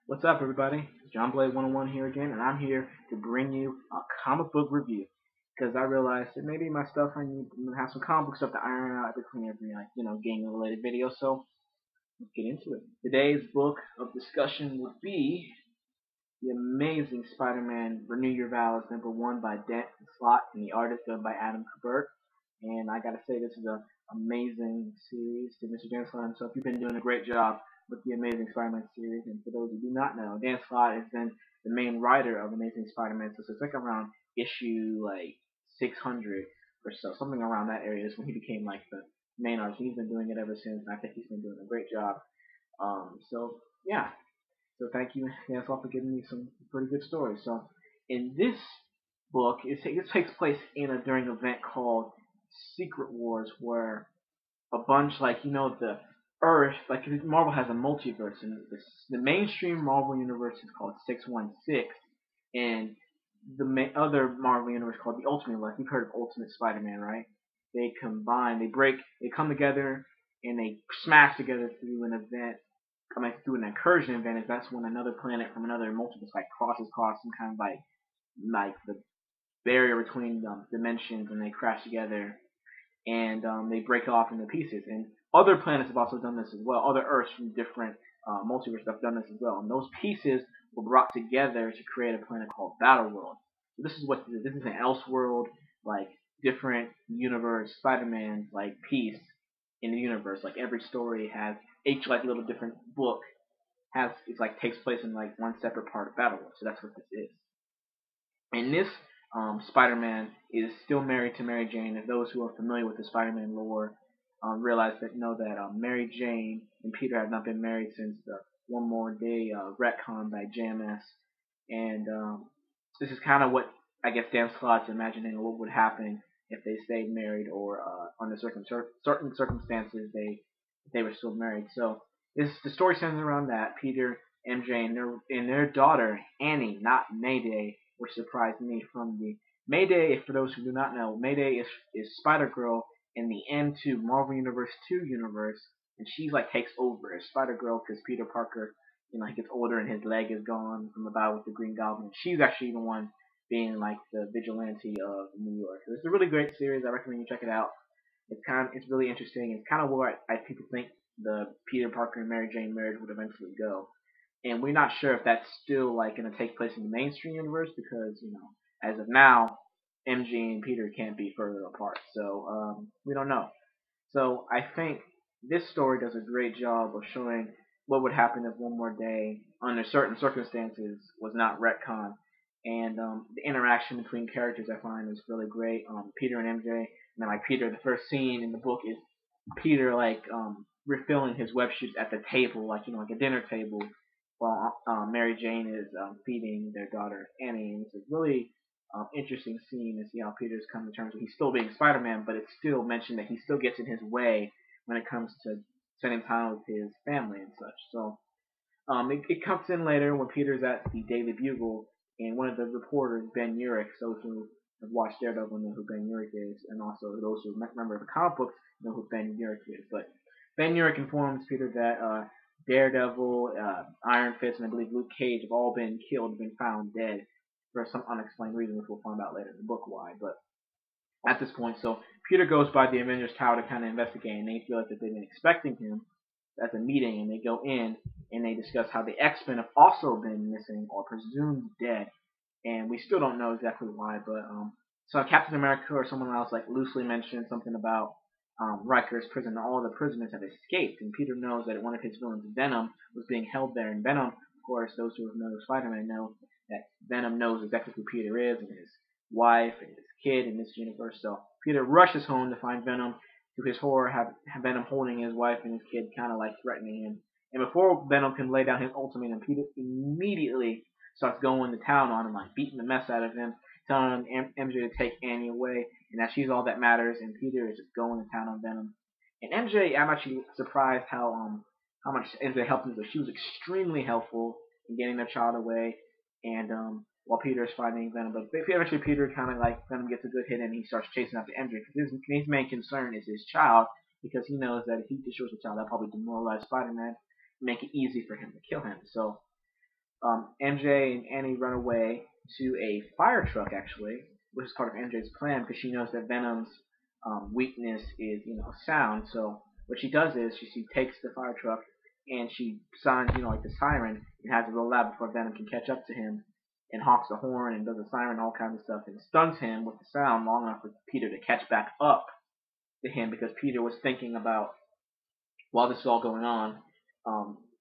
What's up, everybody? John Blade 101 here again, and I'm here to bring you a comic book review because I realized that maybe my stuff I need to have some comic book stuff to iron out between every gaming related video. So let's get into it. Today's book of discussion would be the Amazing Spider-Man Renew Your Vows #1 by Slott and the artist done by Adam Kubert. And I gotta say, this is an amazing series to Mr. Dan Slott himself. You've been doing a great job with the Amazing Spider-Man series. And for those who do not know, Dan Slott has been the main writer of Amazing Spider-Man since it's like around issue like 600 or so, something around that area is when he became like the main artist. He's been doing it ever since. And I think he's been doing a great job. So yeah, so thank you, Dan Slott, for giving me some pretty good stories. So in this book, it takes place in a during an event called Secret Wars, where a bunch the Earth, like Marvel has a multiverse, and the mainstream Marvel universe is called 616, and the other Marvel universe called the Ultimate. Like you've heard of Ultimate Spider-Man, right? They combine, they come together, and they smash together through an event coming through an incursion event. That's when another planet from another multiverse like crosses across some kind of like the barrier between dimensions, and they crash together, and they break off into pieces. And other planets have also done this as well. Other Earths from different multiverse have done this as well. And those pieces were brought together to create a planet called Battle World. So this is what this is. This is an Elseworld, like different universe Spider-Man like piece in the universe. Like every story has each like little different book has it's like takes place in like one separate part of Battle World. So that's what this is. In this, Spider-Man is still married to Mary Jane, and those who are familiar with the Spider-Man lore realize that know that Mary Jane and Peter have not been married since the One More Day retcon by JMS, and this is kind of what I guess Dan Slott's imagining what would happen if they stayed married, or under certain circumstances they were still married. So the story centers around that. Peter, MJ, and their daughter Annie, not Mayday, which surprised me from the Mayday. For those who do not know, Mayday is Spider Girl in the M2 Marvel Universe 2 universe, and she's like takes over as Spider Girl because Peter Parker, he gets older and his leg is gone from the battle with the Green Goblin. She's actually the one being like the vigilante of New York. So it's a really great series. I recommend you check it out. It's really interesting. It's kind of where people think the Peter Parker and Mary Jane marriage would eventually go, and we're not sure if that's still like going to take place in the mainstream universe because as of now, MJ and Peter can't be further apart. So we don't know. So I think this story does a great job of showing what would happen if One More Day, under certain circumstances, was not retcon. And the interaction between characters I find is really great. Peter and MJ, and then like Peter, the first scene in the book is Peter like refilling his web shoots at the table, like like a dinner table, while Mary Jane is feeding their daughter Annie. And it's a really interesting scene to see how Peter's come to terms with he's still being Spider-Man, but it's still mentioned that he still gets in his way when it comes to spending time with his family and such. So it comes in later when Peter's at the Daily Bugle, and one of the reporters, Ben Urich, those who have watched Daredevil know who Ben Urich is, and also those who remember the comic books know who Ben Urich is. But Ben Urich informs Peter that Daredevil, Iron Fist, and I believe Luke Cage have all been killed, been found dead for some unexplained reason, which we'll find out later in the book why. But at this point, so Peter goes by the Avengers Tower to kind of investigate, and they feel like that they've been expecting him at the meeting, and they go in and they discuss how the X-Men have also been missing or presumed dead, and we still don't know exactly why. But so Captain America or someone else like loosely mentioned something about Riker's prison. All the prisoners have escaped, and Peter knows that one of his villains, Venom, was being held there. And Venom, of course, those who know Spider-Man know that Venom knows exactly who Peter is and his wife and his kid in this universe. So Peter rushes home to find Venom. To his horror, have Venom holding his wife and his kid, kind of like threatening him. And before Venom can lay down his ultimatum, Peter immediately starts going to town on him, like beating the mess out of him, telling MJ to take Annie away, and that she's all that matters. And Peter is just going to town on Venom. And MJ, I'm actually surprised how much MJ helped him. She was extremely helpful in getting their child away, and while Peter is fighting Venom. But eventually Peter kind of like Venom gets a good hit and he starts chasing after MJ because his main concern is his child, because he knows that if he destroys the child, that'll probably demoralize Spider-Man, make it easy for him to kill him. So MJ and Annie run away to a fire truck, actually, which is part of MJ's plan because she knows that Venom's weakness is, sound. So what she does is she takes the fire truck and she signs, like the siren, and has it roll out before Venom can catch up to him, and honks the horn and does a siren, all kinds of stuff, and stuns him with the sound long enough for Peter to catch back up to him because Peter was thinking about, while this is all going on,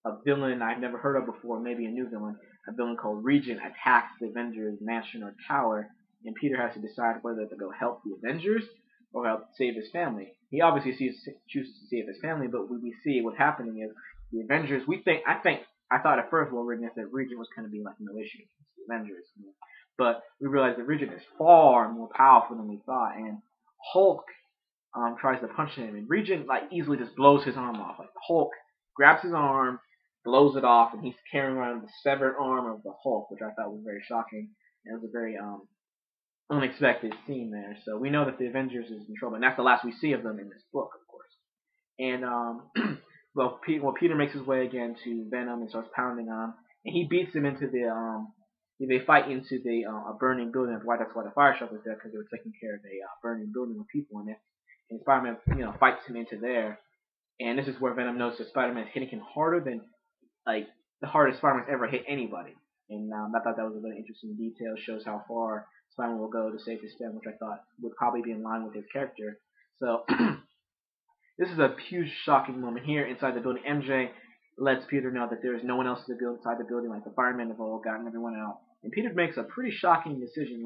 a villain I've never heard of before, maybe a new villain, a villain called Regent attacks the Avengers mansion or tower, and Peter has to decide whether to go help the Avengers or help save his family. He obviously chooses to save his family, but what we see what's happening is the Avengers. I thought at first, well, Regent said Regent was going to be like no issue against the Avengers, but we realized that Regent is far more powerful than we thought, and Hulk tries to punch him, and Regent easily just blows his arm off. Like the Hulk grabs his arm, blows it off, and he's carrying around the severed arm of the Hulk, which I thought was very shocking. And it was a very unexpected scene there. So we know that the Avengers is in trouble, and that's the last we see of them in this book, of course. And Peter makes his way again to Venom and starts pounding on him, and he beats him into the they fight into the a burning building. That's why the fire truck was there, because they were taking care of a burning building with people in it. And Spider-Man, fights him into there. And this is where Venom knows that Spider-Man is hitting him harder than, the hardest Spider-Man's ever hit anybody. And I thought that was a really interesting detail. Shows how far Spider-Man will go to save his family, which I thought would probably be in line with his character. So, this is a huge, shocking moment here inside the building. MJ lets Peter know that there is no one else inside the building, like the firemen have all gotten everyone out. And Peter makes a pretty shocking decision.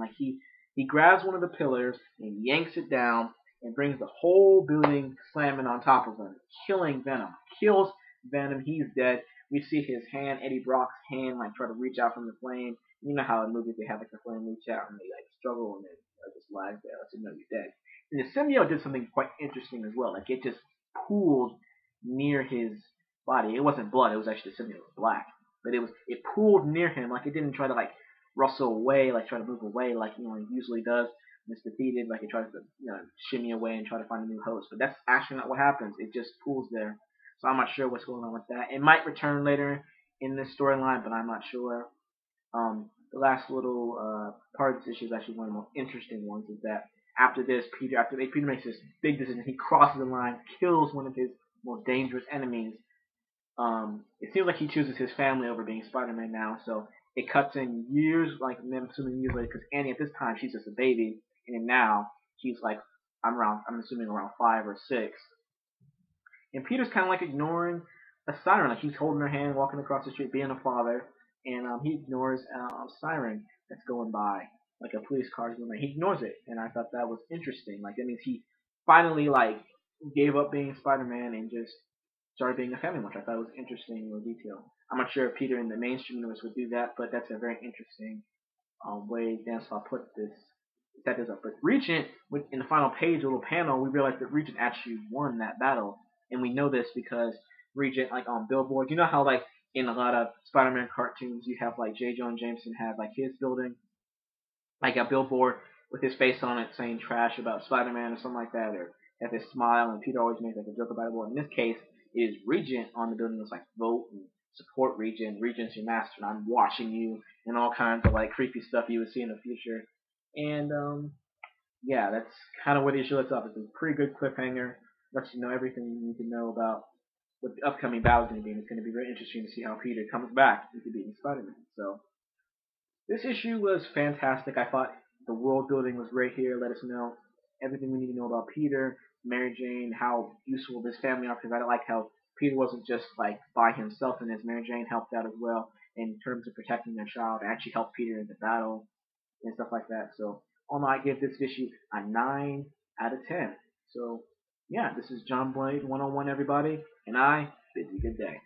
He grabs one of the pillars and yanks it down and brings the whole building slamming on top of him, killing Venom. Kills Venom. He's dead. We see his hand, Eddie Brock's hand, try to reach out from the flame. You know how in movies they have the flame reach out and they struggle and it just lies there. Lets you know you're dead. And the symbiote did something quite interesting as well. It just pooled near his body. It wasn't blood. It was actually the symbiote was black, but it pooled near him. It didn't try to rustle away, try to move away it usually does. When it's defeated, it tries to shimmy away and try to find a new host. But that's actually not what happens. It just pools there. So I'm not sure what's going on with that. It might return later in this storyline, but I'm not sure. The last little part of this issue is actually one of the most interesting ones. Is that after Peter makes this big decision, he crosses the line, kills one of his most dangerous enemies. It seems like he chooses his family over being Spider-Man now. So it cuts in years, I'm assuming years later, because Annie at this time she's just a baby, and then now she's I'm assuming around 5 or 6. And Peter's kind of ignoring a siren, he's holding her hand, walking across the street, being a father, and he ignores a siren that's going by, a police car's going by. He ignores it, and I thought that was interesting. That means he finally gave up being Spider-Man and just started being a family, which I thought was interesting little detail. I'm not sure if Peter in the mainstream universe would do that, but that's a very interesting way Dan Slott put this. Set this up. But Regent, in the final page, a little panel, we realized that Regent actually won that battle. And we know this because Regent, on billboards, you know how in a lot of Spider-Man cartoons you have J. Jonah Jameson have his building, a billboard with his face on it saying trash about Spider-Man or something like that, or have his smile, and Peter always makes a joke about it. Well, in this case, it is Regent on the building that's vote and support Regent. Regent's your master, and I'm watching you, and all kinds of creepy stuff you would see in the future. And yeah, that's kind of where the issue lets off. It's a pretty good cliffhanger. Lets you know everything you need to know about what the upcoming battle is going to be. And it's going to be very interesting to see how Peter comes back into being Spider-Man. So this issue was fantastic. I thought the world building was right here. Let us know everything we need to know about Peter, Mary Jane, how useful this family are. Because I like how Peter wasn't just by himself in this. Mary Jane helped out as well in terms of protecting their child. And actually helped Peter in the battle and stuff like that. So all in all, I give this issue a 9 out of 10. So yeah, this is John Blade 101, everybody, and I bid you good day.